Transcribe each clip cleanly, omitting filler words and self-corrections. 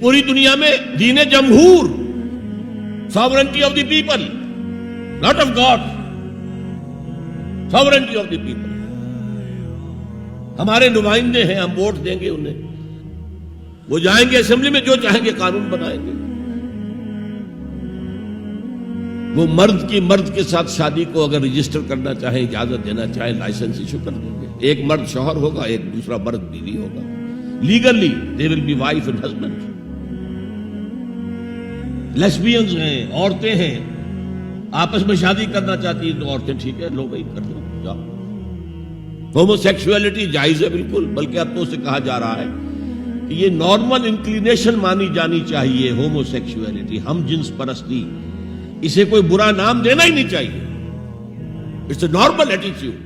پوری دنیا میں دین جمہور، sovereignty of the people, not of God, sovereignty of the people. ہمارے نمائندے ہیں، ہم ووٹ دیں گے انہیں، وہ جائیں گے اسمبلی میں، جو چاہیں گے قانون بنائیں گے. وہ مرد کی مرد کے ساتھ شادی کو اگر رجسٹر کرنا چاہیں، اجازت دینا چاہیں، لائسنس ایشو کر دیں گے. ایک مرد شوہر ہوگا، ایک دوسرا مرد بیوی ہوگا. Legally they will be wife and husband. لیسبینز ہیں، عورتیں ہیں، آپس میں شادی کرنا چاہتی ہیں تو عورتیں ٹھیک ہے، لو بھائی کر دو، جاؤ. ہومو سیکشولیٹی جائز ہے بالکل، بلکہ اب تو اسے کہا جا رہا ہے کہ یہ نارمل انکلینیشن مانی جانی چاہیے. ہومو سیکشولیٹی، ہم جنس پرستی، اسے کوئی برا نام دینا ہی نہیں چاہیے. It's a normal attitude.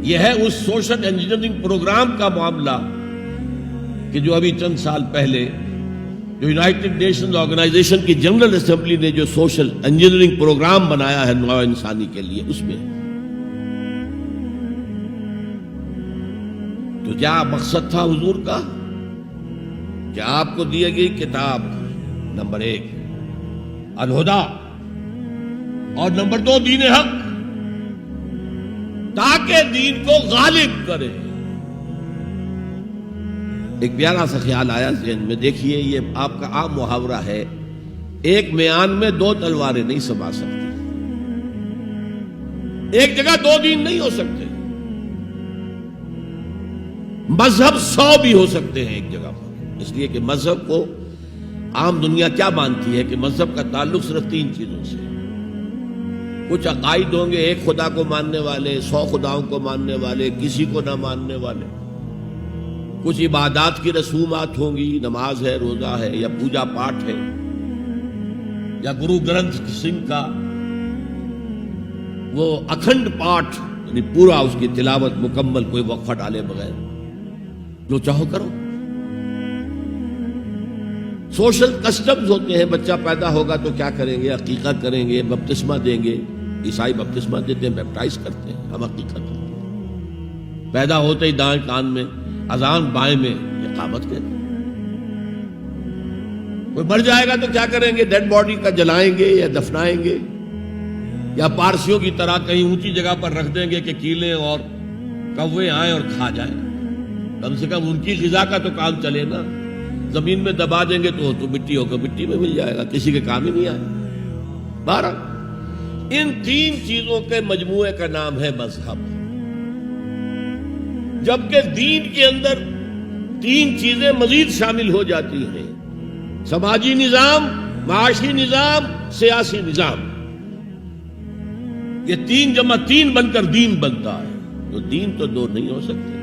یہ ہے اس سوشل انجینئرنگ پروگرام کا معاملہ کہ جو ابھی چند سال پہلے جو یونائٹڈ نیشنز آرگنائزیشن کی جنرل اسمبلی نے جو سوشل انجینئرنگ پروگرام بنایا ہے نوع انسانی کے لیے، اس میں تو کیا مقصد تھا حضور کا کہ آپ کو دی گئی کتاب نمبر 1 الہدیٰ اور نمبر 2 دین حق، تاکہ دین کو غالب کرے. ایک پیارا سا خیال آیا ذہن میں، دیکھیے یہ آپ کا عام محاورہ ہے، ایک میان میں 2 تلواریں نہیں سما سکتی، ایک جگہ 2 دین نہیں ہو سکتے. مذہب 100 بھی ہو سکتے ہیں ایک جگہ پر، اس لیے کہ مذہب کو عام دنیا کیا مانتی ہے کہ مذہب کا تعلق صرف 3 چیزوں سے. کچھ عقائد ہوں گے، ایک خدا کو ماننے والے، 100 خداؤں کو ماننے والے، کسی کو نہ ماننے والے. کچھ عبادات کی رسومات ہوں گی، نماز ہے، روزہ ہے، یا پوجا پاٹ ہے، یا گرو گرنتھ سنگھ کا وہ اکھنڈ پاٹ، یعنی پورا اس کی تلاوت مکمل، کوئی وقفہ ڈالے بغیر، جو چاہو کرو. سوشل کسٹمز ہوتے ہیں، بچہ پیدا ہوگا تو کیا کریں گے؟ عقیقہ کریں گے، بپتسمہ دیں گے. عیسائی بپتسمہ دیتے ہیں، بیپٹائز کرتے ہیں، ہم عقیقہ کرتے ہیں. پیدا ہوتے ہی دائیں کان میں اذان، بائیں میں اقامت کریں. کوئی مر جائے گا تو کیا کریں گے؟ ڈیڈ باڈی کا جلائیں گے یا دفنائیں گے، یا پارسیوں کی طرح کہیں اونچی جگہ پر رکھ دیں گے کہ کیلیں اور کوے آئیں اور کھا جائیں. کم سے کم ان کی غذا کا تو کام چلے نا. زمین میں دبا دیں گے تو مٹی ہوگا، مٹی میں مل جائے گا، کسی کے کام ہی نہیں آئے. 12 ان 3 چیزوں کے مجموعے کا نام ہے مذہب. جبکہ دین کے اندر 3 چیزیں مزید شامل ہو جاتی ہیں: سماجی نظام، معاشی نظام، سیاسی نظام. یہ 3 جمع 3 بن کر دین بنتا ہے. تو دین تو 2 نہیں ہو سکتے.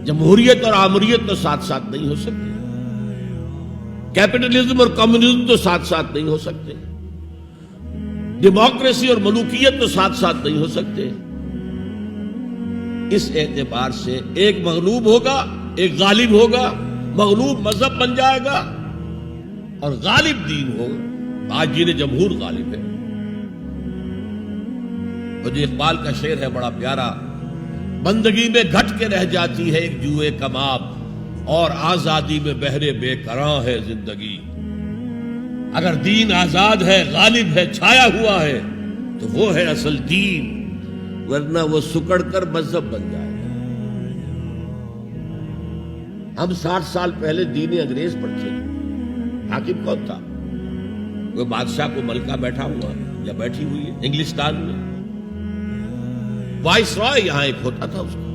جمہوریت اور آمریت تو ساتھ ساتھ نہیں ہو سکتے. کیپٹلزم اور کمیونزم تو ساتھ ساتھ نہیں ہو سکتے. ڈیموکریسی اور ملوکیت تو ساتھ ساتھ نہیں ہو سکتے. اس اعتبار سے ایک مغلوب ہوگا، ایک غالب ہوگا. مغلوب مذہب بن جائے گا اور غالب دین ہوگا. آج دین جمہور غالب ہے. اور جو اقبال کا شعر ہے بڑا پیارا: بندگی میں گھٹ کے رہ جاتی ہے ایک جوئے کباب، اور آزادی میں بہرے بے قراں ہے زندگی. اگر دین آزاد ہے، غالب ہے، چھایا ہوا ہے تو وہ ہے اصل دین، ورنہ وہ سکڑ کر مذہب بن جائے گا. ہم 60 سال پہلے دین انگریز پر تھے. حاکم کون تھا؟ وہ بادشاہ کو ملکہ بیٹھا ہوا یا بیٹھی ہوئی ہے انگلستان میں. وائس رائے یہاں ایک ہوتا تھا اس کو،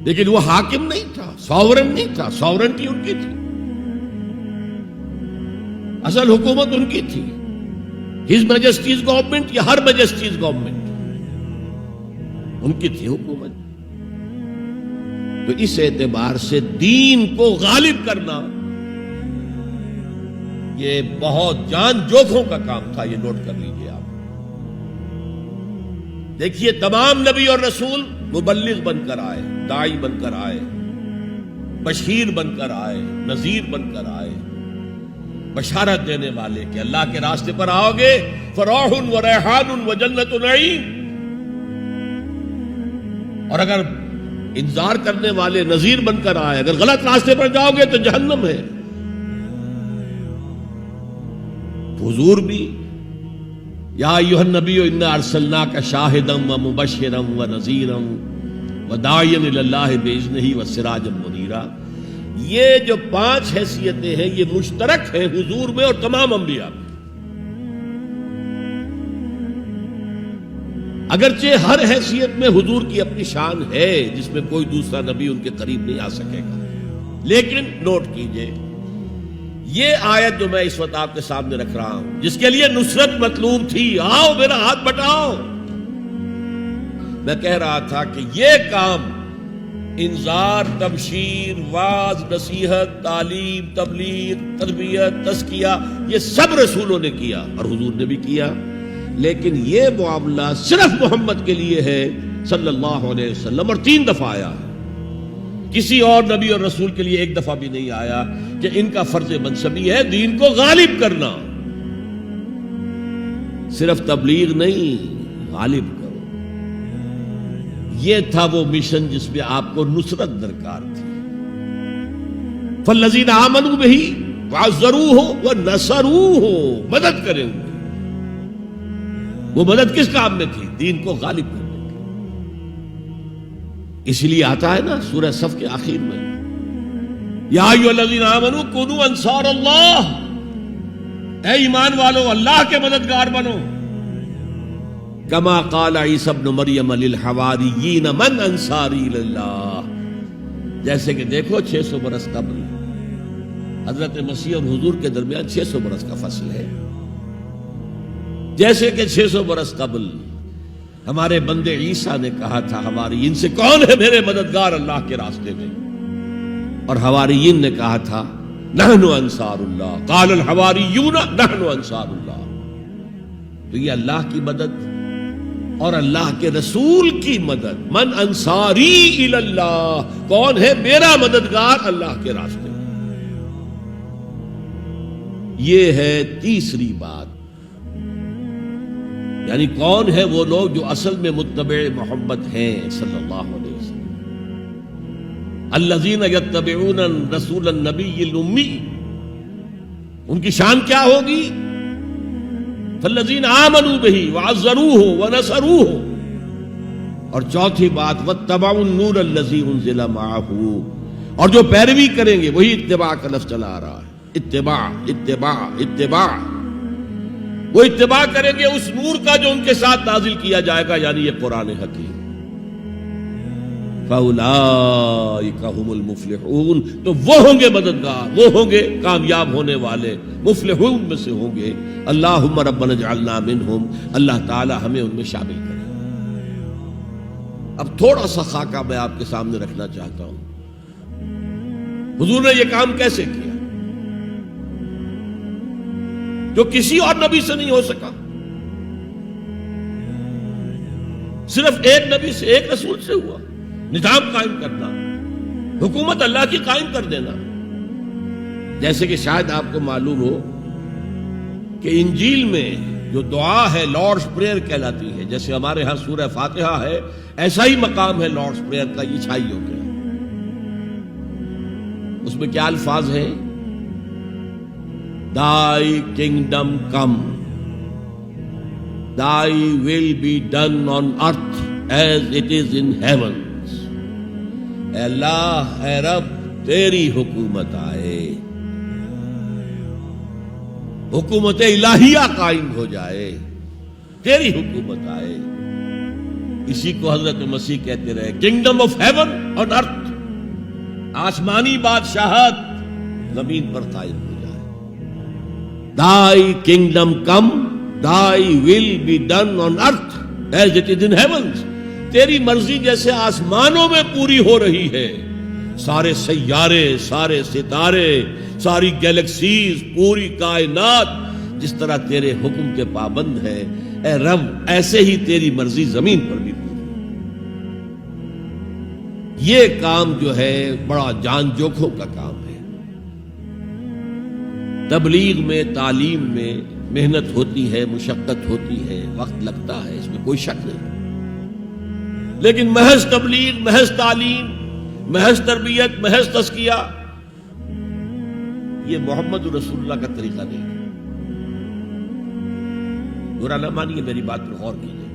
لیکن وہ حاکم نہیں تھا، ساورن نہیں تھا. ساورنٹی ان کی تھی، اصل حکومت ان کی تھی. ہز میجسٹیز گورنمنٹ یا ہر میجسٹیز گورنمنٹ، ان کی تھی حکومت. تو اس اعتبار سے دین کو غالب کرنا یہ بہت جان جوکھوں کا کام تھا. یہ نوٹ کر لیجئے آپ. دیکھیے تمام نبی اور رسول مبلغ بن کر آئے، داعی بن کر آئے، بشیر بن کر آئے، نذیر بن کر آئے، بشارت دینے والے کہ اللہ کے راستے پر آؤ گے فراح و ریحان و جنت نعیم. اور اگر انذار کرنے والے نذیر بن کر آئے. اگر غلط راستے پر جاؤ گے تو جہنم ہے. حضور بھی یا ایھا النبی انا ارسلناک شاہدا ومبشرا ونذیرا وداعیا الی اللہ باذنہ وسراجا منیرا. یہ جو 5 حیثیتیں ہیں یہ مشترک ہیں حضور میں اور تمام انبیاء میں. اگرچہ ہر حیثیت میں حضور کی اپنی شان ہے جس میں کوئی دوسرا نبی ان کے قریب نہیں آ سکے گا، لیکن نوٹ کیجئے یہ آیت جو میں اس وقت آپ کے سامنے رکھ رہا ہوں، جس کے لیے نصرت مطلوب تھی، آؤ میرا ہاتھ بٹاؤ، میں کہہ رہا تھا کہ یہ کام انذار، تبشیر، واعظ، نصیحت، تعلیم، تبلیغ، تربیت، تزکیہ، یہ سب رسولوں نے کیا اور حضور نے بھی کیا. لیکن یہ معاملہ صرف محمد کے لیے ہے صلی اللہ علیہ وسلم، اور 3 دفعہ آیا. کسی اور نبی اور رسول کے لیے 1 دفعہ بھی نہیں آیا کہ ان کا فرض منصبی ہے دین کو غالب کرنا. صرف تبلیغ نہیں، غالب کرو. یہ تھا وہ مشن جس میں آپ کو نصرت درکار تھی. فالذین آمنوا بہ وعزروہ ونصروہ، مدد کریں گے. وہ مدد کس کام میں تھی؟ دین کو غالب کرنے کی. اس لیے آتا ہے نا سورہ صف کے آخر میں، یا ایھا الذین آمنوا کونوا انصار اللہ، اے ایمان والو اللہ کے مددگار بنو. کما قال عیسی ابن مریم للحواریین من انصاری اللہ. جیسے کہ دیکھو 600 برس قبل حضرت مسیح اور حضور کے درمیان 600 برس کا فصل ہے. جیسے کہ 600 برس قبل ہمارے بندے عیسیٰ نے کہا تھا حواریین سے، کون ہے میرے مددگار اللہ کے راستے میں؟ اور حواریین نے کہا تھا نحن انصار اللہ. قال الحواریون نحن انصار اللہ. تو یہ اللہ کی مدد اور اللہ کے رسول کی مدد. من انصاری الی اللہ، کون ہے میرا مددگار اللہ کے راستے میں؟ یہ ہے تیسری بات. یعنی کون ہے وہ لوگ جو اصل میں متبع محمد ہیں صلی اللہ علیہ وسلم. الذین یتبعون الرسول النبی الامی، ان کی شان کیا ہوگی؟ فالذین آمنوا بہ وعزروہ ونصروہ. اور چوتھی بات واتبعوا النور الذی انزل معہ، اور جو پیروی کریں گے، وہی اتباع کا لفظ چلا آ رہا ہے. اتباع اتباع اتباع، وہ اتباع کریں گے اس نور کا جو ان کے ساتھ نازل کیا جائے گا، یعنی یہ قرآن حکیم. فَأُولَٰئِكَ هُمُ الْمُفْلِحُونَ، تو وہ ہوں گے مددگار، وہ ہوں گے کامیاب ہونے والے، مفلحون میں سے ہوں گے. اللہم ربنا اجعلنا منہم، اللہ تعالی ہمیں ان میں شامل کرے. اب تھوڑا سا خاکہ میں آپ کے سامنے رکھنا چاہتا ہوں. حضور نے یہ کام کیسے کیا جو کسی اور نبی سے نہیں ہو سکا؟ صرف ایک نبی سے، ایک رسول سے ہوا. نظام قائم کرنا، حکومت اللہ کی قائم کر دینا. جیسے کہ شاید آپ کو معلوم ہو کہ انجیل میں جو دعا ہے لارڈس پریئر کہلاتی ہے. جیسے ہمارے ہاں سورہ فاتحہ ہے، ایسا ہی مقام ہے لارڈس پریئر کا عیسائیوں کے. اس میں کیا الفاظ ہیں؟ Thy kingdom come, Thy will be done on earth as it is in heavens. اے اللہ، اے رب، تیری حکومت آئے، حکومت الہیہ قائم ہو جائے، تیری حکومت آئے. اسی کو حضرت مسیح کہتے رہے، کنگڈم آف ہیون آن ارتھ، آسمانی بادشاہت زمین پر قائم ہو. Thy kingdom come, Thy will be done on earth as it is in heavens. تیری مرضی جیسے آسمانوں میں پوری ہو رہی ہے، سارے سیارے، سارے ستارے، ساری گیلیکسیز، پوری کائنات جس طرح تیرے حکم کے پابند ہے، اے رب ایسے ہی تیری مرضی زمین پر بھی پوری. یہ کام جو ہے بڑا جان جوکھوں کا کام ہے. تبلیغ میں، تعلیم میں محنت ہوتی ہے، مشقت ہوتی ہے، وقت لگتا ہے، اس میں کوئی شک نہیں. لیکن محض تبلیغ، محض تعلیم، محض تربیت، محض تزکیہ، یہ محمد رسول اللہ کا طریقہ نہیں ہے۔ برا نہ مانیے، میری بات پر غور کیجیے۔